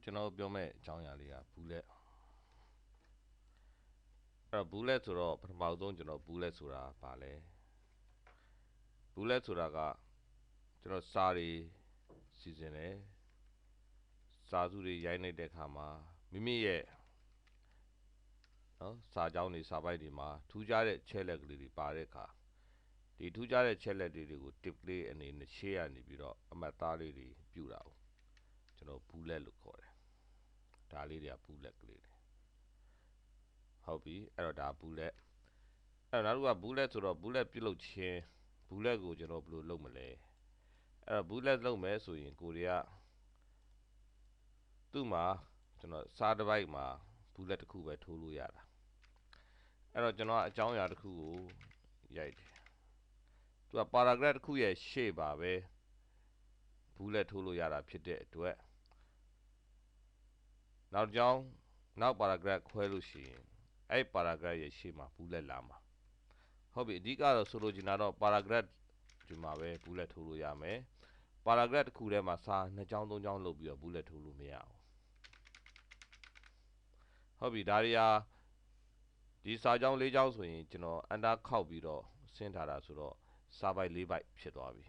ကျွန်တော်ပြောမဲ့အကြောင်းအရာလေးကဘူးလက်အဲ့တော့ဘူးလက်ဆိုတော့ပထမဆုံးကျွန်တော်ဘူးလက်ဆိုတာပါလဲဘူးလက်ဆိုတာကကျွန်တော်စာတွေစီစဉ်တယ်စာစုတွေရိုက်နေတဲ့အခါမှာမိမိရဲ့နော်စာကြောင်းတွေစာပိုက်တွေမှာထူးခြားတဲ့ချက်လက်ကလေးတွေပါတဲ့အခါဒီထူးခြားတဲ့ချက်လက်တွေကို tip လေးအနေနဲ့ share နေပြီးတော့အမှတ်သားလေးတွေပြတာကိုကျွန်တော်ဘူးလက်လို့ခေါ်တယ်ဒါလေးတွေကဘူးလက်ကလေးတွေဟုတ်ပြီအဲ့တော့ဒါဘူးလက်အဲ့တော့နောက်တစ်ခုကဘူးလက်ဆိုတော့ဘူးလက်ပြုတ်လုခြင်းဘူးလက်ကိုကျွန်တော်ဘယ်လိုလုပ်မလဲအဲ့တော့ဘူးလက်လုပ်မယ်ဆိုရင်ကိုတွေကသူ့မှာကျွန်တော်စာတစ်ပိုက်မှာဘူးလက်တစ်ခုပဲထိုးလို့ရတာအဲ့တော့ကျွန်တော်အကြောင်းအရာတစ်ခုကိုရိုက်တယ်သူက paragraph တစ်ခုရဲ့ရှေ့ပါပဲဘူးလက်ထိုးလို့ရတာဖြစ်တဲ့အတွက်နောက်ကြောင်းနောက် paragraph ခွဲလို့ရှိရင်အဲ့ paragraph ရဲ့ရှေ့မှာဘူးလက်လာမှာဟုတ်ပြီအဓိကတော့ဆိုလိုချင်တာတော့ paragraph ဒီမှာပဲဘူးလက်ထိုးလို့ရမယ် paragraph တစ်ခုထဲမှာစာ2ကြောင်း3ကြောင်းလုပ်ပြီးတော့ဘူးလက်ထိုးလို့မရအောင်ဟုတ်ပြီဒါတွေဟာဒီစာကြောင်း4ကြောင်းဆိုရင်ကျွန်တော် under ခောက်ပြီးတော့ဆင်းထားတာဆိုတော့စာပိုက်4ပိုက်ဖြစ်သွားပြီ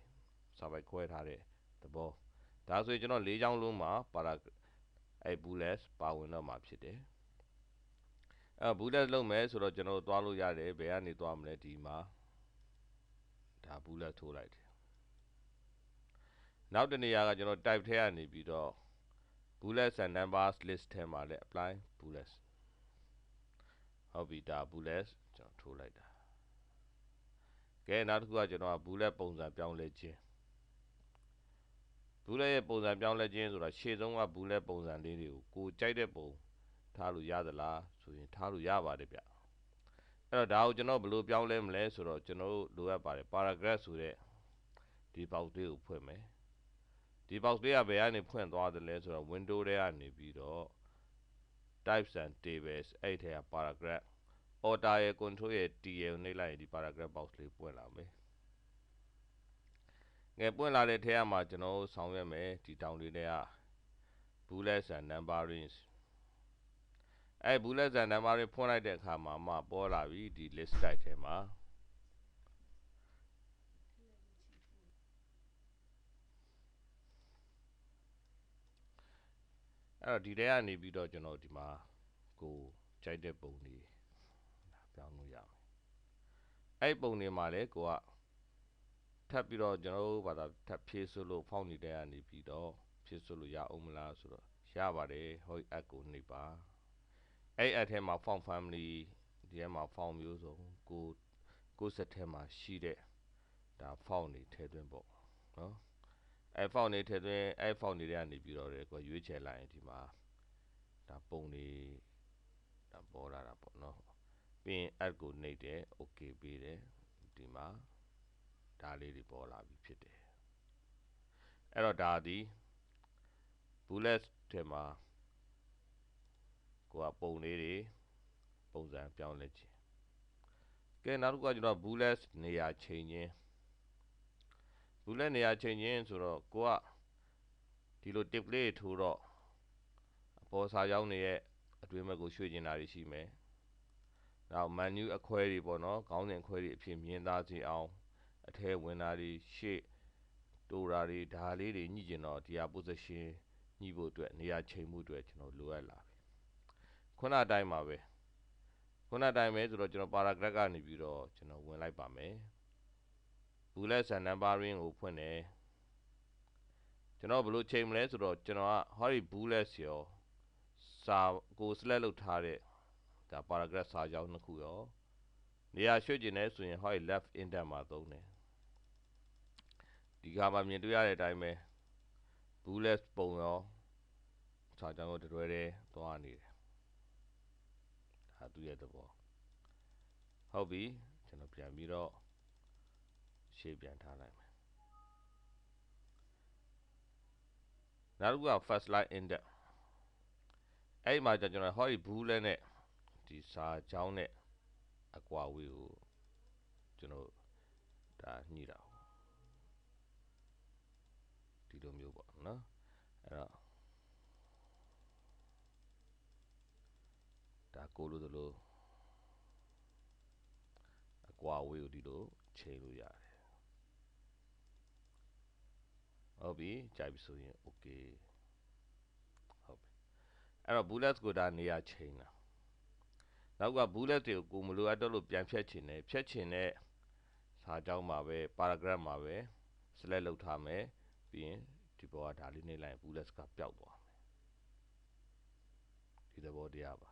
စာပိုက်ခွဲထားတဲ့သဘောဒါဆိုရင်ကျွန်တော်4ကြောင်းလုံးမှာ paragraph အဲ့ဘူးလက်ပါဝင်တော့မှာဖြစ်တယ်အဲ့ဘူးလက်လုပ်မယ်ဆိုတော့ကျွန်တော်သွားလို့ရတယ်ဘယ်ကနေသွားမလဲဒီမှာဒါဘူးလက်ထိုးလိုက်တယ်နောက်တနေရာကကျွန်တော် type ထဲကနေပြီးတော့ bullets and numbers list ထဲမှာလည်း apply bullets ဟုတ်ပြီဒါ bullets ကျွန်တော်ထိုးလိုက်တာကဲနောက်တစ်ခုကကျွန်တော် bullet ပုံစံပြောင်းလဲခြင်း bullet ရဲ့ပုံစံပြောင်းလဲခြင်းဆိုတာရှေ့ဆုံးက bullet ပုံစံလေးတွေကိုကိုကြိုက်တဲ့ပုံထားလို့ရသလားဆိုရင်ထားလို့ရပါတယ်ဗျအဲ့တော့ဒါကိုကျွန်တော်ဘယ်လိုပြောင်းလဲမလဲဆိုတော့ကျွန်တော်တို့လိုအပ်ပါတယ် paragraph ဆိုတဲ့ဒီ box လေးကိုဖွင့်မယ်ဒီ box လေးကဘယ်ကနေဖွင့်သွားတယ်လဲဆိုတော့ window ထဲကနေပြီးတော့ types and tables အဲ့ထဲက paragraph order ရဲ့ control ရဲ့ t ရဲ့နှိပ်လိုက်ရင်ဒီ paragraph box လေးပွင့်လာမယ်ငယ်ပွင့်လာတဲ့ထဲမှာကျွန်တော်ဆောင်ရွက်မယ်ဒီတောင်လေးတွေက bullets and numbering အဲ့ bullets and numbering ဖွင့်လိုက်တဲ့အခါမှာမှပေါ်လာပြီဒီ list type ထဲမှာအဲ့တော့ဒီထဲကနေပြီးတော့ကျွန်တော်ဒီမှာကိုကြိုက်တဲ့ပုံတွေပြောင်းလို့ရမယ်အဲ့ပုံတွေမှာလည်းကိုကထပ်ပြီးတော့ကျွန်တော်တို့ဘာသာထပ်ဖြည့်ဆွလို့ဖောင်းနေတဲ့ကနေပြီးတော့ဖြည့်ဆွလို့ရအောင်မလားဆိုတော့ရပါတယ်ဟို add ကိုနှိပ်ပါအဲ့ add ထဲမှာ font family ဒီထဲမှာ font မျိုးစုံကိုစက်ထဲမှာရှိတဲ့ဒါ font တွေထည့်သွင်းပေါ့နော်အဲ့ font တွေထည့်သွင်းအဲ့ font တွေကနေပြီးတော့ကိုရွေးချယ်လိုက်ရင်ဒီမှာဒါပုံတွေဒါပေါ်လာတာပေါ့နော်ပြီးရင် add ကိုနှိပ်တယ် okay ပေးတယ်ဒီမှာဒါလေးတွေပေါ်လာပြီဖြစ်တယ်အဲ့တော့ဒါဒီ bullet ထဲမှာကိုကပုံလေးတွေပုံစံပြောင်းလဲခြင်းကဲနောက်တစ်ခုကကျွန်တော် bullet နေရာချိန်ခြင်း bullet နေရာချိန်ခြင်းဆိုတော့ကိုကဒီလို tip လေးထိုးတော့အပေါ်စာကြောင်းတွေရဲ့အတွင်းဘက်ကိုရွှေ့ကျင်တာတွေရှိမယ်နောက် menu အခွဲတွေပေါ့နော်ခေါင်းစဉ်အခွဲတွေအဖြစ်မြင်သာစေအောင်အထဲဝင်တာတွေရှေ့တိုးတာတွေဒါလေးတွေညှိကျင်တော့ဒီဟာ position ညှိဖို့အတွက်နေရာချိန်မှုအတွက်ကျွန်တော်လိုအပ်လာပြီခုနအတိုင်းပါပဲခုနအတိုင်းပဲဆိုတော့ကျွန်တော် paragraph ကနေပြီးတော့ကျွန်တော်ဝင်လိုက်ပါမယ် bullets and numbering ကိုဖွင့်တယ်ကျွန်တော်ဘယ်လိုချိန်မလဲဆိုတော့ကျွန်တော်ကဟောဒီ bullets ရောစာကို select လုပ်ထားတဲ့ဒါ paragraph စာကြောင်းနှစ်ခုရောနေရာရွှေ့ကျင်နေဆိုရင်ဟောဒီ left indent မှာသုံးတယ်ဒီကမှာမြင်တွေ့ရတဲ့အတိုင်းပဲ bullet ပုံရောစာကြောင်းကိုတွဲတယ်သွားနေတယ်ဒါသူ့ရဲ့သဘောဟုတ်ပြီကျွန်တော်ပြန်ပြီးတော့ရှေ့ပြန်ထားလိုက်မယ်နောက်တစ်ခုက first line indent အဲ့မှာကျွန်တော်ဟောဒီ bullet နဲ့ဒီစာကြောင်းနဲ့အကွာအဝေးကိုကျွန်တော်ဒါညှိတာဒီလိုမျိုးပေါ့နော်အဲ့တော့ ကိုလိုသလိုအကွာအဝေးကိုဒီလိုချိန်လို့ရတယ်ဟုတ်ပြီကြိုက်ပြီဆိုရင် okay ဟုတ်ပြီအဲ့တော့ bullet ကိုဒါနေရာချိန်တာနောက်က bullet တွေကိုကိုမလိုအပ်တော့လို့ပြန်ဖြတ်ချင်တယ်ဖြတ်ချင်တဲ့စာကြောင်းမှာပဲ paragraph မှာပဲ select လုပ်ထားမယ်ပြီးရင်ဒီဘောကဒါလေးနှိပ်လိုက်ရင် bullet ကပျောက်သွားမယ်ဒီသဘောတရားပါ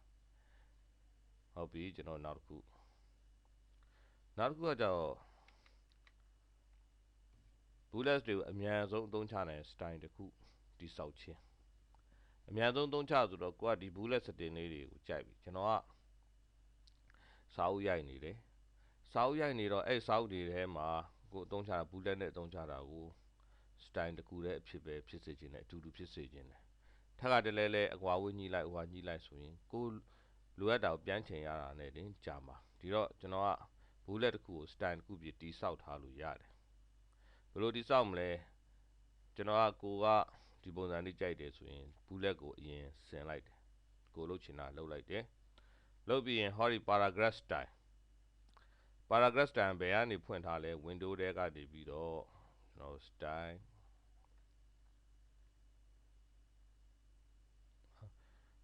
ဟုတ်ပြီကျွန်တော်နောက်တစ်ခုကကြတော့ bullet တွေကိုအမြန်ဆုံးအသုံးချနိုင် style တစ်ခုတိဆောက်ခြင်းအမြန်ဆုံးသုံးချဆိုတော့ကိုကဒီ bullet setting လေးတွေကိုကြိုက်ပြီကျွန်တော်ကစာအုပ်ရိုက်နေတယ်စာအုပ်ရိုက်နေတော့အဲ့စာအုပ်တွေထဲမှာကိုအသုံးချတာ bullet နဲ့အသုံးချတာကို style တစ်ခုတည်းအဖြစ်ပဲဖြစ်စေခြင်းနဲ့အတူတူဖြစ်စေခြင်းနဲ့ထပ်ကတလဲအကွာဝေးညှိလိုက်ဟိုဟာညှိလိုက်ဆိုရင်ကိုလိုအပ်တာကိုပြန်ချိန်ရတာနဲ့တင်ကြာမှာဒီတော့ကျွန်တော်က bullet တစ်ခုကို style တစ်ခုပြတိဆောက်ထားလို့ရတယ်ဘယ်လိုတိဆောက်မလဲကျွန်တော်ကဒီပုံစံလေးကြိုက်တယ်ဆိုရင် bullet ကိုအရင်ဆင်လိုက်တယ်ကိုလုပ်ချင်တာလုပ်လိုက်တယ်လုပ်ပြီးရင်ဟောဒီ paragraph style ဘယ်ကနေဖွင့်ထားလဲ window ထဲကနေပြီးတော့ကျွန်တော် style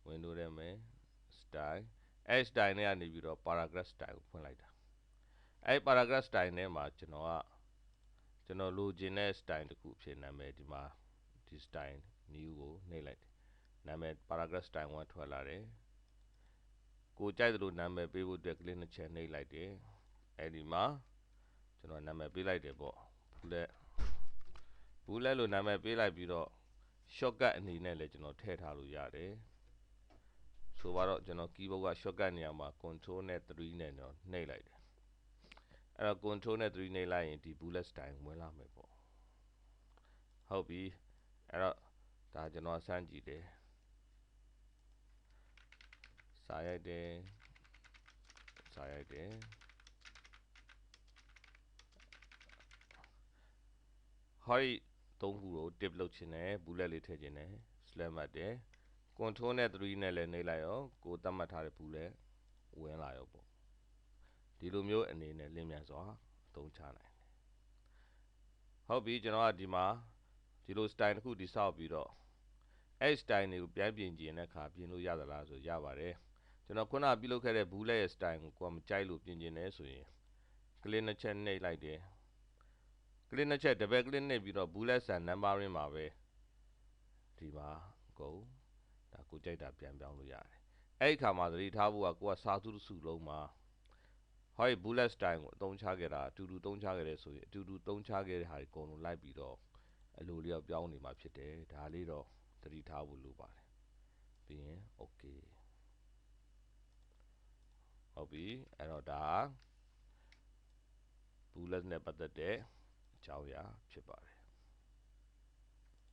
window ထဲမှာ style style နဲ့ကနေပြီးတော့ paragraph style ကိုဖွင့်လိုက်တာအဲ့ paragraph style ထဲမှာကျွန်တော်လိုချင်တဲ့ style တစ်ခုဖြစ်နာမည်ဒီမှာဒီ style new ကိုနှိပ်လိုက်တယ်နာမည် paragraph style 1ထွက်လာတယ်ကိုကြိုက်သလိုနာမည်ပေးဖို့အတွက်ကလစ်နှစ်ချက်နှိပ်လိုက်တယ်အဲ့ဒီမှာကျွန်တော်နာမည်ပေးလိုက်တယ်ပေါ့ bullet လို့နာမည်ပေးလိုက်ပြီးတော့ shortcut အနေနဲ့လည်းကျွန်တော်ထည့်ထားလို့ရတယ်ဆိုတော့ကျွန်တော် keyboard က shortcut နေရာမှာ control နဲ့3နဲ့တော့နှိပ်လိုက်တယ်အဲ့တော့ control နဲ့3နှိပ်လိုက်ရင်ဒီ bullet style ဝင်လာမယ်ပေါ့ဟုတ်ပြီအဲ့တော့ဒါကျွန်တော်စမ်းကြည့်တယ်စာရိုက်တယ်ဟောဒီသုံးခုကို tip လုပ်ချင်တယ် bullet လေးထည့်ချင်တယ် slash မှတ်တယ် control နဲ့3နဲ့လည်းနှိပ်လိုက်ရောကိုသတ်မှတ်ထားတဲ့ bullet ဝင်လာရောပေါ့ဒီလိုမျိုးအနေနဲ့လင်းမြန်စွာအသုံးချနိုင်တယ်ဟုတ်ပြီကျွန်တော်ကဒီမှာဒီလို style တစ်ခုတိဆောက်ပြီးတော့အဲ့ style တွေကိုပြန်ပြင်ကျင်တဲ့အခါပြင်လို့ရသလားဆိုရပါတယ်ကျွန်တော်ခုနပြုလုပ်ခဲ့တဲ့ bullet ရဲ့ style ကိုကိုယ်မကြိုက်လို့ပြင်ကျင်နေဆိုရင်ကလစ်နှစ်ချက်နှိပ်လိုက်တယ်ကလစ်နှစ်ချက် double click နှိပ်ပြီးတော့ bullet and numbering မှာပဲဒီမှာကိုဒါကိုကြိုက်တာပြန်ပြောင်းလို့ရတယ်အဲ့ဒီခါမှာသတိထားဖို့ကကိုကစာစုတစ်စုလုံးမှာဟောဒီ bullet style ကိုအသုံးချခဲ့တာအတူတူသုံးချခဲ့တယ်ဆိုရင်အတူတူသုံးချခဲ့တဲ့ဟာတွေအကုန်လုံးလိုက်ပြီးတော့အလိုလျောက်ပြောင်းနေမှာဖြစ်တယ်ဒါလေးတော့သတိထားဖို့လိုပါတယ်ပြီးရင် okay ဟုတ်ပြီအဲ့တော့ဒါ bullet နဲ့ပတ်သက်တဲ့အကြောင်းအရာဖြစ်ပါတယ်